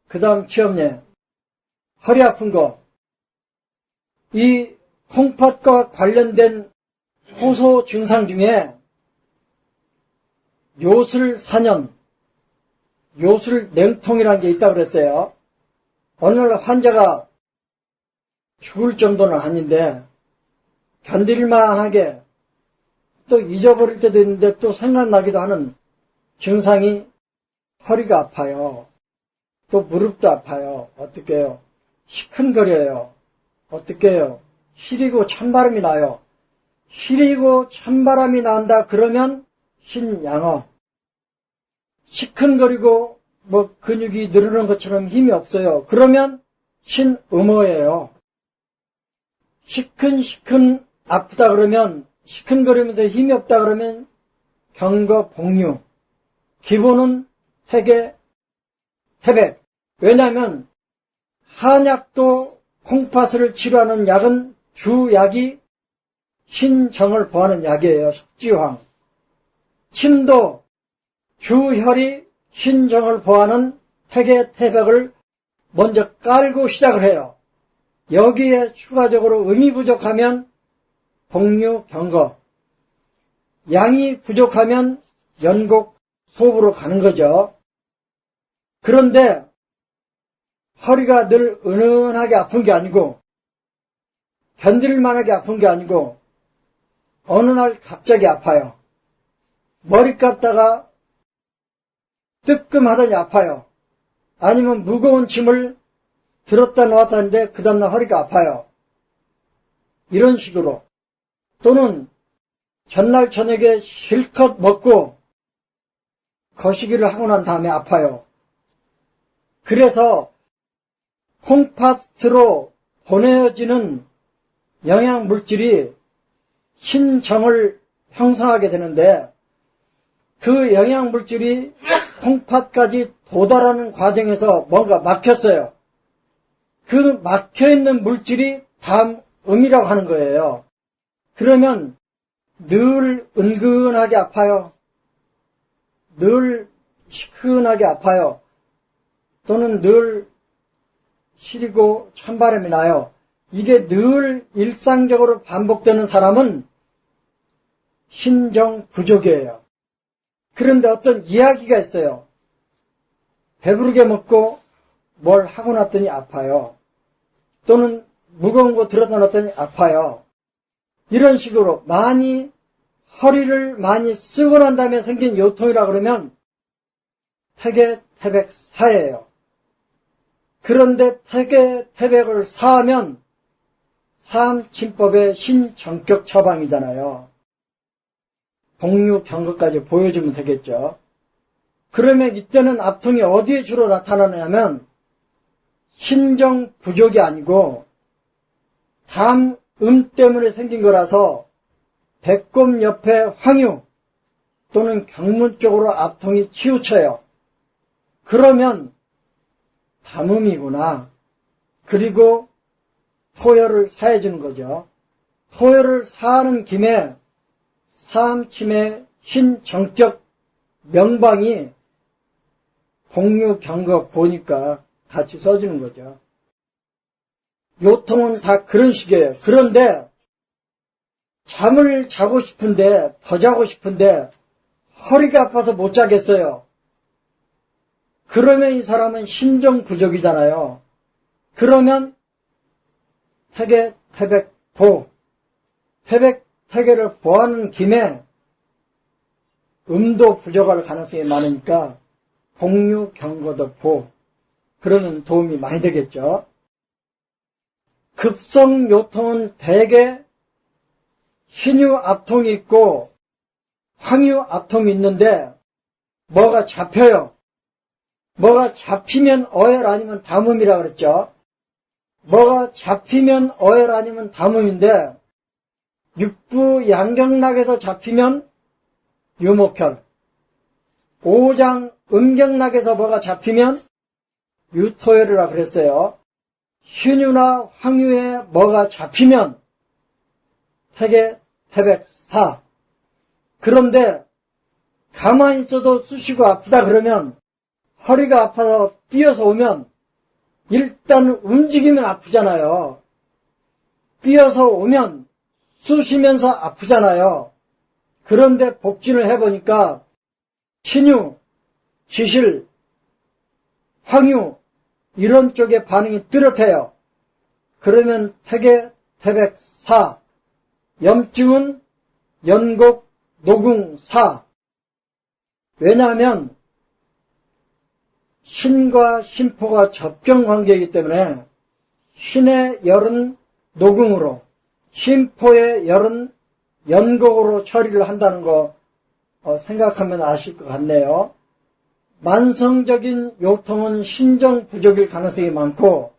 그 다음 치염내, 허리 아픈 거, 이 콩팥과 관련된 호소 증상 중에 요술사년, 요술냉통이라는 게 있다고 그랬어요. 어느 날 환자가 죽을 정도는 아닌데 견딜만하게 또 잊어버릴 때도 있는데 또 생각나기도 하는 증상이 허리가 아파요. 또 무릎도 아파요. 어떻게 해요? 시큰거려요. 어떻게 해요? 시리고 찬바람이 나요. 시리고 찬바람이 난다 그러면 신양어. 시큰거리고 뭐 근육이 늘어나는 것처럼 힘이 없어요. 그러면 신음어예요. 시큰시큰 아프다 그러면 시큰거리면서 힘이 없다 그러면 경거복류. 기본은 태계, 태백. 왜냐하면 한약도 콩팥을 치료하는 약은 주약이 신정을 보하는 약이에요. 숙지황. 침도 주혈이 신정을 보하는 태계, 태백을 먼저 깔고 시작을 해요. 여기에 추가적으로 음이 부족하면 복류, 경거. 양이 부족하면 연곡, 소부로 가는 거죠. 그런데 허리가 늘 은은하게 아픈 게 아니고 견딜만하게 아픈 게 아니고 어느 날 갑자기 아파요. 머리 깎다가 뜨끔하더니 아파요. 아니면 무거운 짐을 들었다 놓았다 하는데 그 다음날 허리가 아파요. 이런 식으로. 또는 전날 저녁에 실컷 먹고 거시기를 하고 난 다음에 아파요. 그래서 콩팥으로 보내어지는 영양물질이 신정을 형성하게 되는데 그 영양물질이 콩팥까지 도달하는 과정에서 뭔가 막혔어요. 그 막혀있는 물질이 담음이라고 하는 거예요. 그러면 늘 은근하게 아파요. 늘 시큰하게 아파요. 또는 늘 시리고 찬바람이 나요. 이게 늘 일상적으로 반복되는 사람은 신정 부족이에요. 그런데 어떤 이야기가 있어요. 배부르게 먹고 뭘 하고 났더니 아파요. 또는 무거운 거 들었다 놨더니 아파요. 이런 식으로 많이 허리를 많이 쓰고 난 다음에 생긴 요통이라 그러면 태계, 태백, 사예요. 그런데 태계, 태백을 사하면 사암침법의 신정격 처방이잖아요. 복류, 경거까지 보여주면 되겠죠. 그러면 이때는 아픔이 어디에 주로 나타나냐면 신정 부족이 아니고 담음 때문에 생긴 거라서 배꼽 옆에 황유 또는 경문 쪽으로 압통이 치우쳐요. 그러면 담음이구나. 그리고 토혈을 사해주는 거죠. 토혈을 사하는 김에 사암침의 신정격 명방이 복류, 경거 보니까 같이 써주는 거죠. 요통은 다 그런 식이에요. 그런데 잠을 자고 싶은데 더 자고 싶은데 허리가 아파서 못 자겠어요. 그러면 이 사람은 신정 부족이잖아요. 그러면 태계, 태백, 보. 태백, 태계를 보하는 김에 음도 부족할 가능성이 많으니까 복류, 경거도 보. 그러면 도움이 많이 되겠죠. 급성요통은 대개 신유 압통이 있고 황유 압통이 있는데 뭐가 잡혀요. 뭐가 잡히면 어혈 아니면 담음이라 그랬죠. 뭐가 잡히면 어혈 아니면 담음인데 육부 양경락에서 잡히면 유목혈, 오장 음경락에서 뭐가 잡히면 유토혈이라 그랬어요. 신유나 황유에 뭐가 잡히면 태계, 태백, 사. 그런데 가만히 있어도 쑤시고 아프다 그러면 허리가 아파서 뛰어서 오면 일단 움직이면 아프잖아요. 뛰어서 오면 쑤시면서 아프잖아요. 그런데 복진을 해보니까 신유, 지실, 황유 이런 쪽에 반응이 뚜렷해요. 그러면 태계, 태백, 사, 염증은 연곡, 노궁, 사. 왜냐하면 신과 신포가 접경관계이기 때문에 신의 열은 노궁으로, 신포의 열은 연곡으로 처리를 한다는 거 생각하면 아실 것 같네요. 만성적인 요통은 신정 부족일 가능성이 많고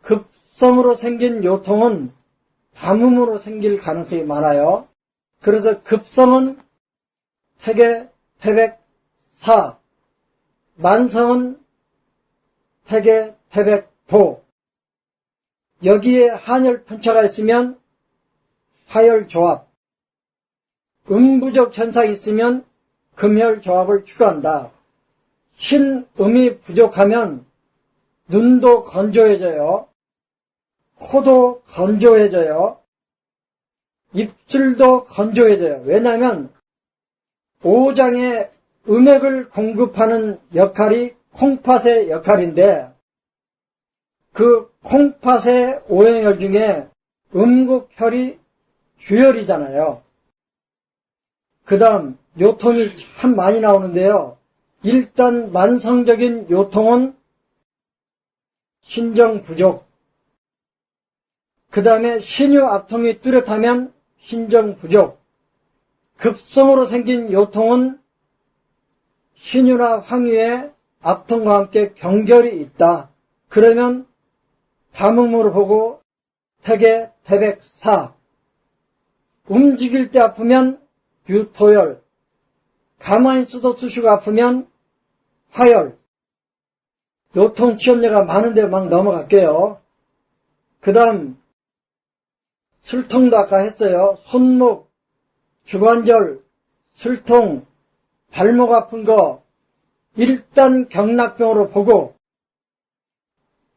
급성으로 생긴 요통은 담음으로 생길 가능성이 많아요. 그래서 급성은 태계, 태백, 사, 만성은 태계, 태백, 도. 여기에 한열 편차가 있으면 화열조합, 음부족 현상이 있으면 금혈조합을 추구한다. 신음이 부족하면 눈도 건조해져요. 코도 건조해져요. 입술도 건조해져요. 왜냐하면 오장에 음액을 공급하는 역할이 콩팥의 역할인데 그 콩팥의 오행혈 중에 음곡혈이 주혈이잖아요. 그 다음 요통이 참 많이 나오는데요. 일단 만성적인 요통은 신정 부족, 그 다음에 신유 압통이 뚜렷하면 신정 부족, 급성으로 생긴 요통은 신유나 황유의 압통과 함께 경결이 있다. 그러면 담음으로 보고 태계, 태백, 사. 움직일 때 아프면 유토열, 가만히 있어도 수시가 아프면 화열. 요통 취업례가 많은데 막 넘어갈게요. 그 다음 술통도 아까 했어요. 손목, 주관절, 술통, 발목 아픈 거 일단 경락병으로 보고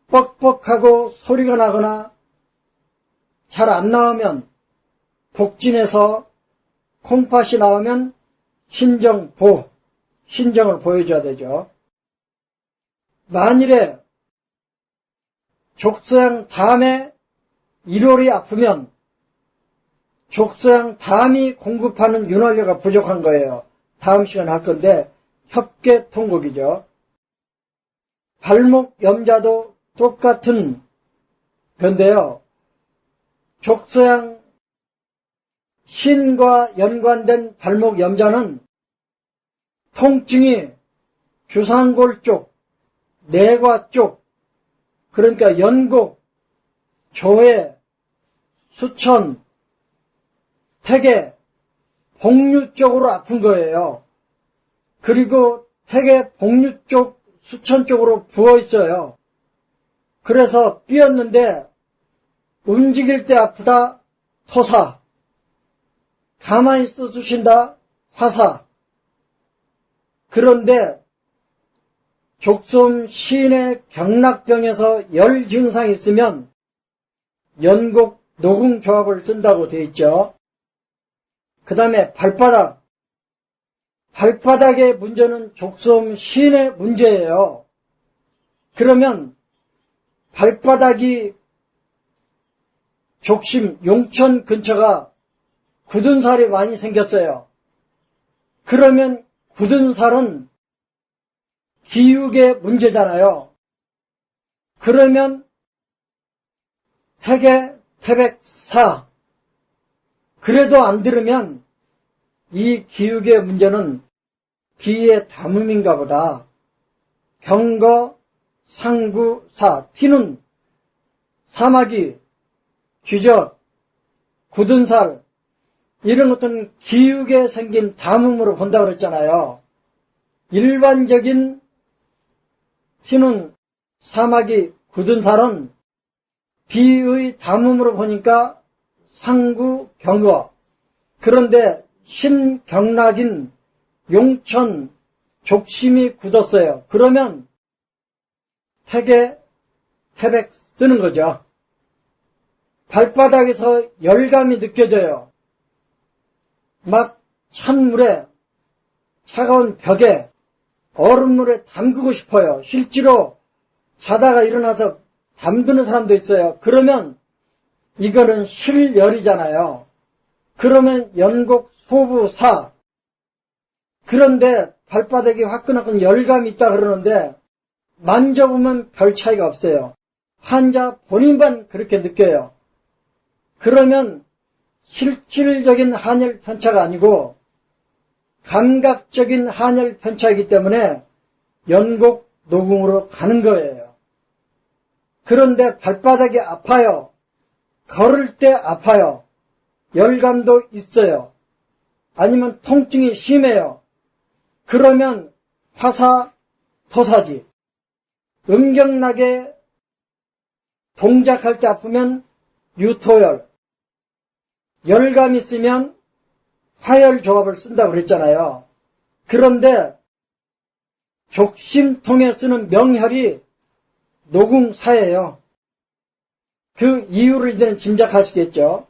뻑뻑하고 소리가 나거나 잘 안 나오면 복진해서 콩팥이 나오면 신정보, 신정을 보여줘야 되죠. 만일에 족소양 담에 일월이 아프면 족소양 담이 공급하는 윤활유가 부족한 거예요. 다음 시간에 할 건데 협계통곡이죠. 발목 염자도 똑같은 건데요. 족소양 신과 연관된 발목 염자는 통증이 주상골 쪽, 내과 쪽, 그러니까 연곡, 조회, 수천, 태계, 복류 쪽으로 아픈 거예요. 그리고 태계, 복류 쪽, 수천 쪽으로 부어 있어요. 그래서 삐었는데 움직일 때 아프다, 토사. 가만히 있어 주신다, 화사. 그런데 족솜 시인의 경락병에서 열 증상이 있으면 연곡, 노궁 조합을 쓴다고 되어 있죠. 그 다음에 발바닥. 발바닥의 문제는 족솜 시인의 문제예요. 그러면 발바닥이 족심, 용천 근처가 굳은 살이 많이 생겼어요. 그러면 굳은 살은 기육의 문제잖아요. 그러면 태계, 태백, 사. 그래도 안 들으면 이 기육의 문제는 기의 담음인가 보다. 경거, 상구, 사. 티는 사마귀, 쥐젖, 굳은 살, 이런 것들은 기육에 생긴 담음으로 본다고 그랬잖아요. 일반적인 티는 사마귀, 굳은 살은 비의 담음으로 보니까 상구, 경거. 그런데 신경락인 용천, 족심이 굳었어요. 그러면 태계, 태백 쓰는 거죠. 발바닥에서 열감이 느껴져요. 막 찬물에, 차가운 벽에, 얼음물에 담그고 싶어요. 실제로 자다가 일어나서 담그는 사람도 있어요. 그러면 이거는 실열이잖아요. 그러면 연곡 소부사. 그런데 발바닥에 화끈화끈 열감이 있다 그러는데 만져보면 별 차이가 없어요. 환자 본인만 그렇게 느껴요. 그러면 실질적인 한열 편차가 아니고 감각적인 한열 편차이기 때문에 연곡 노궁으로 가는 거예요. 그런데 발바닥이 아파요. 걸을 때 아파요. 열감도 있어요. 아니면 통증이 심해요. 그러면 화사, 토사지. 음경나게 동작할 때 아프면 유토열. 열감 있으면 화열 조합을 쓴다고 그랬잖아요. 그런데 족심통에 쓰는 명혈이 노궁사예요. 그 이유를 이제는 짐작하시겠죠.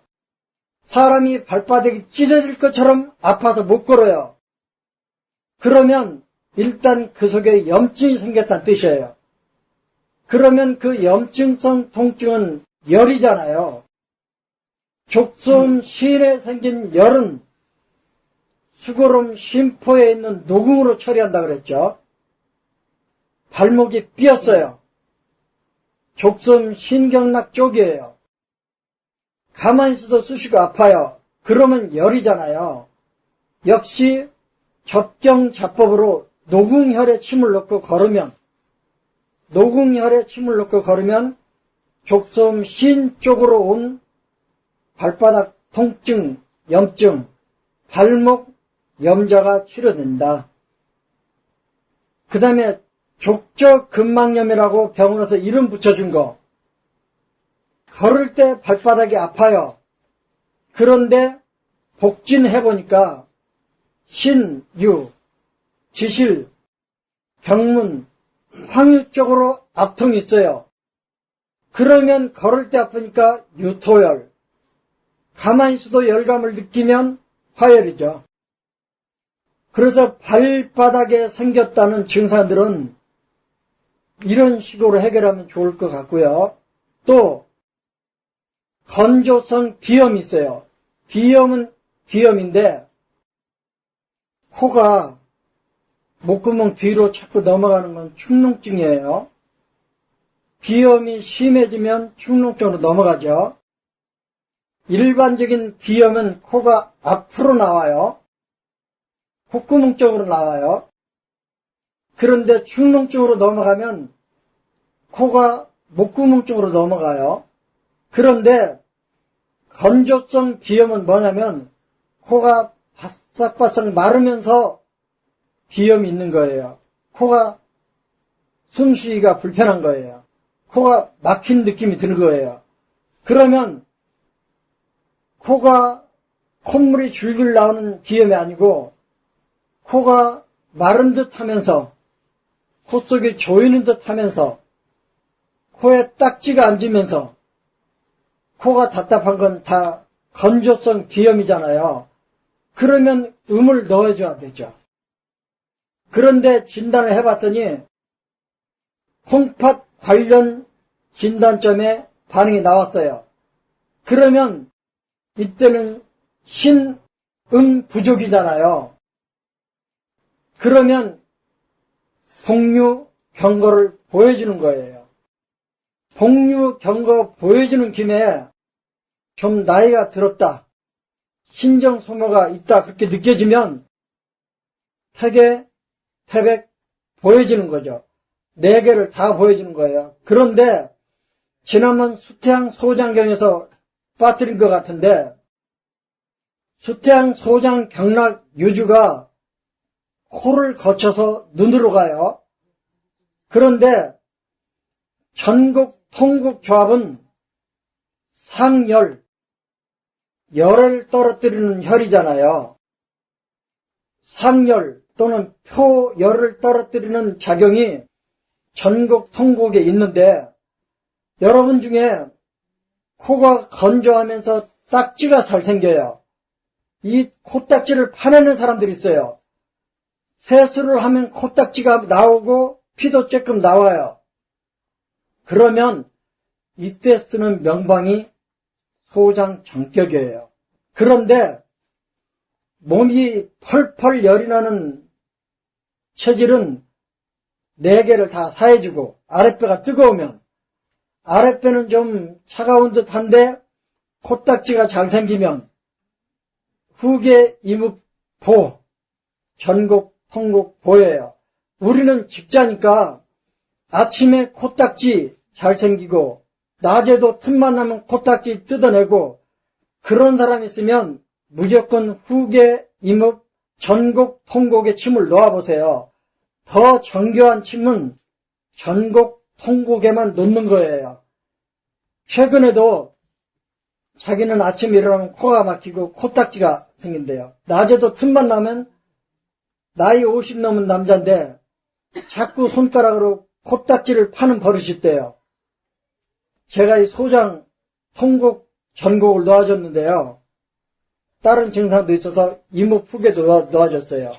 사람이 발바닥이 찢어질 것처럼 아파서 못 걸어요. 그러면 일단 그 속에 염증이 생겼다는 뜻이에요. 그러면 그 염증성 통증은 열이잖아요. 족소음 시인에 생긴 열은 수고름 심포에 있는 노궁으로 처리한다 그랬죠. 발목이 삐었어요. 족소음 신경락 쪽이에요. 가만히 있어도 쑤시고 아파요. 그러면 열이잖아요. 역시 접경자법으로 노궁혈에 침을 넣고 걸으면 족소음 신 쪽으로 온 발바닥 통증, 염증, 발목 염좌가 치료된다. 그 다음에 족저근막염이라고 병원에서 이름 붙여준 거. 걸을 때 발바닥이 아파요. 그런데 복진해보니까 신, 유, 지실, 병문, 황유 쪽으로 압통이 있어요. 그러면 걸을 때 아프니까 유토열. 가만히 있어도 열감을 느끼면 화열이죠. 그래서 발바닥에 생겼다는 증상들은 이런 식으로 해결하면 좋을 것 같고요. 또 건조성 비염이 있어요. 비염은 비염인데 코가 목구멍 뒤로 자꾸 넘어가는 건 축농증이에요. 비염이 심해지면 축농증으로 넘어가죠. 일반적인 비염은 코가 앞으로 나와요. 콧구멍 쪽으로 나와요. 그런데 축농증으로 넘어가면 코가 목구멍 쪽으로 넘어가요. 그런데 건조성 비염은 뭐냐면 코가 바싹바싹 마르면서 비염이 있는 거예요. 코가 숨쉬기가 불편한 거예요. 코가 막힌 느낌이 드는 거예요. 그러면 코가 콧물이 줄줄 나오는 비염이 아니고 코가 마른 듯 하면서 코 속이 조이는 듯 하면서 코에 딱지가 앉으면서 코가 답답한 건 다 건조성 비염이잖아요. 그러면 음을 넣어줘야 되죠. 그런데 진단을 해봤더니 콩팥 관련 진단점에 반응이 나왔어요. 그러면 이때는 신음 부족이잖아요. 그러면 복류 경고를 보여주는 거예요. 복류 경고 보여주는 김에 좀 나이가 들었다, 신정 소모가 있다 그렇게 느껴지면 태계, 태백 보여주는 거죠. 4개를 다 보여주는 거예요. 그런데 지난번 수태양 소장경에서 빠뜨린 것 같은데 수태양 소장 경락 유주가 코를 거쳐서 눈으로 가요. 그런데 전국 통국 조합은 상열, 열을 떨어뜨리는 혈이잖아요. 상열 또는 표열을 떨어뜨리는 작용이 전국 통곡에 있는데 여러분 중에 코가 건조하면서 딱지가 잘 생겨요. 이 코딱지를 파내는 사람들이 있어요. 세수를 하면 코딱지가 나오고 피도 조금 나와요. 그러면 이때 쓰는 명방이 소장 정격이에요. 그런데 몸이 펄펄 열이 나는 체질은 4개를 다 사해주고 아랫배가 뜨거우면 아랫배는 좀 차가운 듯한데 코딱지가 잘 생기면 후계 이묵보 전곡 통곡 보여요. 우리는 직자니까 아침에 코딱지 잘 생기고 낮에도 틈만 나면 코딱지 뜯어내고 그런 사람 있으면 무조건 후계 이묵 전곡 통곡에 침을 놓아보세요. 더 정교한 침은 전곡 통곡에만 놓는 거예요. 최근에도 자기는 아침에 일어나면 코가 막히고 코딱지가 생긴대요. 낮에도 틈만 나면 나이 50 넘은 남자인데 자꾸 손가락으로 코딱지를 파는 버릇이 있대요. 제가 이 소장 통곡 전곡을 놓아줬는데요. 다른 증상도 있어서 이목 후계도 놓아줬어요.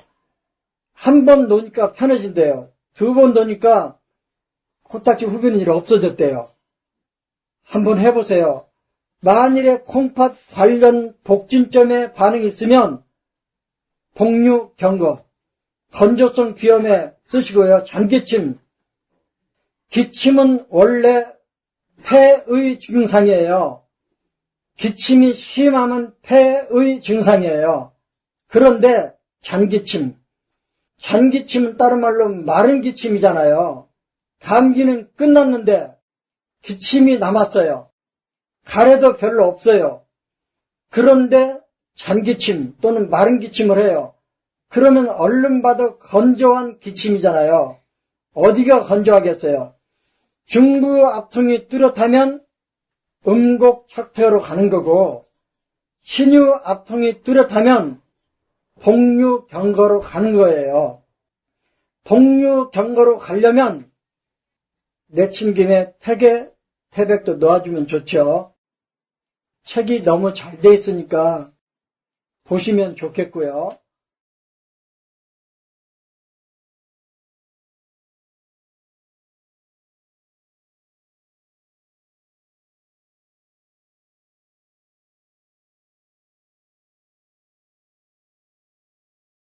한 번 놓으니까 편해진대요. 2번 놓으니까 코딱지 후비는 일이 없어졌대요. 한번 해보세요. 만일에 콩팥 관련 복진점에 반응이 있으면 복류 경거, 건조성 비염에 쓰시고요. 잔기침, 기침은 원래 폐의 증상이에요. 기침이 심하면 폐의 증상이에요. 그런데 잔기침은 다른 말로 마른 기침이잖아요. 감기는 끝났는데 기침이 남았어요. 가래도 별로 없어요. 그런데 잔기침 또는 마른 기침을 해요. 그러면 얼른 봐도 건조한 기침이잖아요. 어디가 건조하겠어요? 중부 앞통이 뚜렷하면 음곡척퇴로 가는 거고 신유 앞통이 뚜렷하면 복류경거로 가는 거예요. 복류경거로 가려면 내침김에 태계, 태백도 놓아주면 좋죠. 책이 너무 잘 돼 있으니까 보시면 좋겠고요.